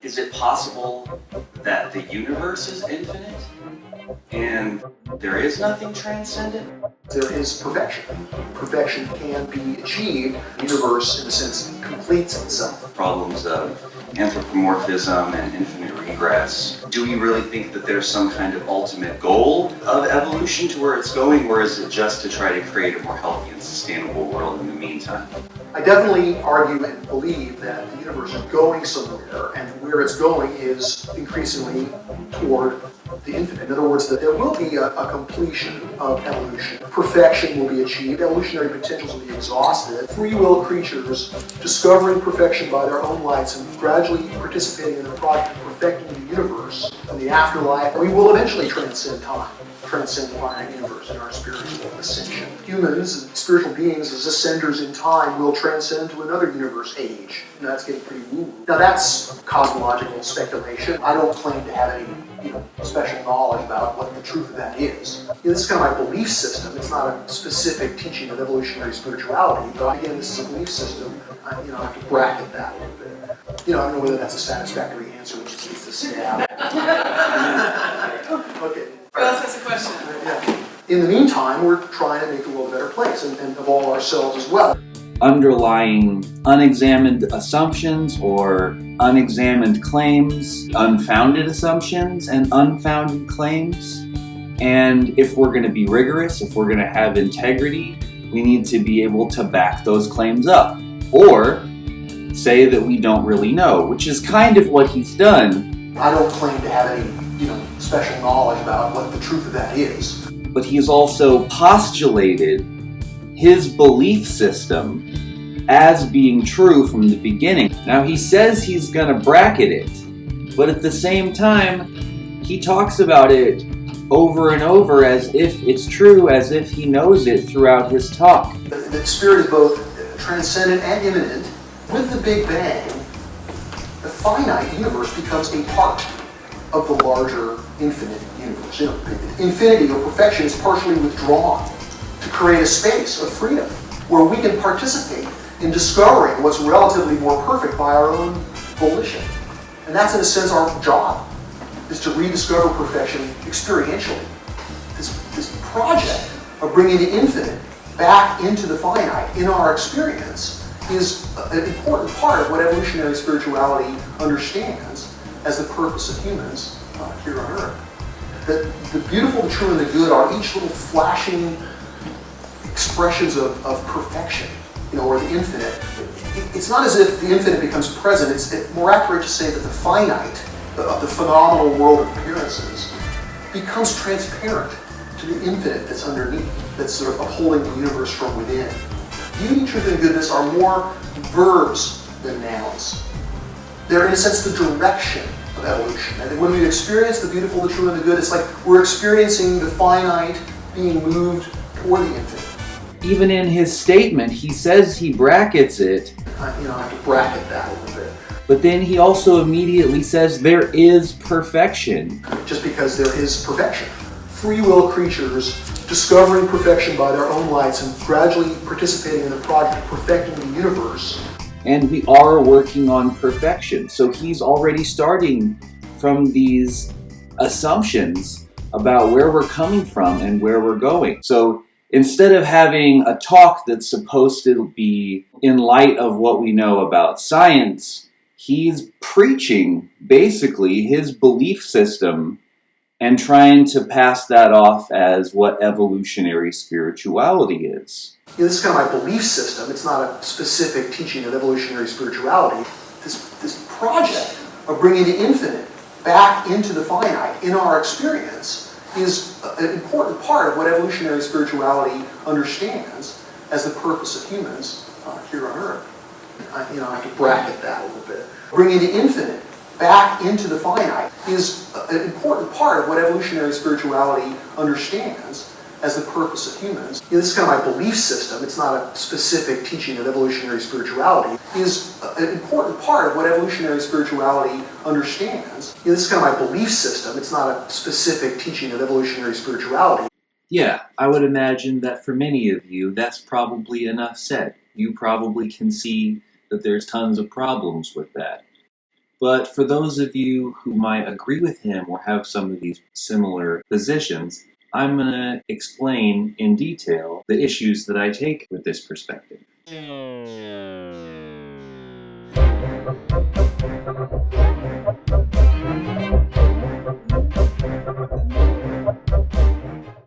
Is it possible that the universe is infinite and there is nothing transcendent? There is perfection. Perfection can be achieved. The universe, in a sense, completes itself. Problems of anthropomorphism and infinite regress. Do we really think that there's some kind of ultimate goal of evolution to where it's going, or is it just to try to create a more healthy and sustainable world in the meantime? I definitely argue and believe that the universe is going somewhere, and where it's going is increasingly toward the infinite. In other words, that there will be a completion of evolution. Perfection will be achieved. Evolutionary potentials will be exhausted. Free will creatures discovering perfection by their own lights and gradually participating in the project of perfecting the universe and the afterlife. We will eventually transcend time, transcend the finite universe in our spiritual ascension. Humans and spiritual beings as ascenders in time will transcend to another universe age. And that's getting pretty woo-woo. Now that's cosmological speculation. I don't claim to have any special knowledge about what the truth of that is. This is kind of my belief system. It's not a specific teaching of evolutionary spirituality, but again, this is a belief system. I have to bracket that a little bit. I don't know whether that's a satisfactory answer, which is to stab. Okay. Who else has a question? Yeah. In the meantime, we're trying to make the world a better place and evolve ourselves as well. Underlying unexamined assumptions or unexamined claims, unfounded assumptions and unfounded claims. And if we're going to be rigorous, if we're going to have integrity, we need to be able to back those claims up or say that we don't really know, which is kind of what he's done. I don't claim to have any, special knowledge about what the truth of that is. But he's also postulated his belief system as being true from the beginning. Now he says he's going to bracket it, but at the same time, he talks about it over and over as if it's true, as if he knows it throughout his talk. The spirit is both transcendent and immanent. With the Big Bang, the finite universe becomes a part of the larger infinite universe. Infinity or perfection is partially withdrawn to create a space of freedom where we can participate in discovering what's relatively more perfect by our own volition. And that's in a sense our job, is to rediscover perfection experientially. This project of bringing the infinite back into the finite in our experience is an important part of what evolutionary spirituality understands as the purpose of humans here on Earth. The beautiful, the true, and the good are each little flashing expressions of perfection, or the infinite. It's not as if the infinite becomes present. It's more accurate to say that the finite, the phenomenal world of appearances, becomes transparent to the infinite that's underneath, that's sort of upholding the universe from within. Beauty, truth, and goodness are more verbs than nouns. They're, in a sense, the direction of evolution. And when we experience the beautiful, the true, and the good, it's like we're experiencing the finite being moved toward the infinite. Even in his statement, he says he brackets it. I have to bracket that a little bit. But then he also immediately says there is perfection. Just because there is perfection. Free will creatures discovering perfection by their own lights and gradually participating in the project of perfecting the universe. And we are working on perfection. So he's already starting from these assumptions about where we're coming from and where we're going. So instead of having a talk that's supposed to be in light of what we know about science, he's preaching basically his belief system and trying to pass that off as what evolutionary spirituality is. This is kind of my belief system. It's not a specific teaching of evolutionary spirituality. This project of bringing the infinite back into the finite in our experience is an important part of what evolutionary spirituality understands as the purpose of humans here on Earth. I have to bracket that a little bit. Bringing the infinite back into the finite is an important part of what evolutionary spirituality understands as the purpose of humans. This is kind of my belief system. It's not a specific teaching of evolutionary spirituality. Is an important part of what evolutionary spirituality understands. This is kind of my belief system. It's not a specific teaching of evolutionary spirituality. Yeah, I would imagine that for many of you, that's probably enough said. You probably can see that there's tons of problems with that. But for those of you who might agree with him or have some of these similar positions, I'm going to explain in detail the issues that I take with this perspective.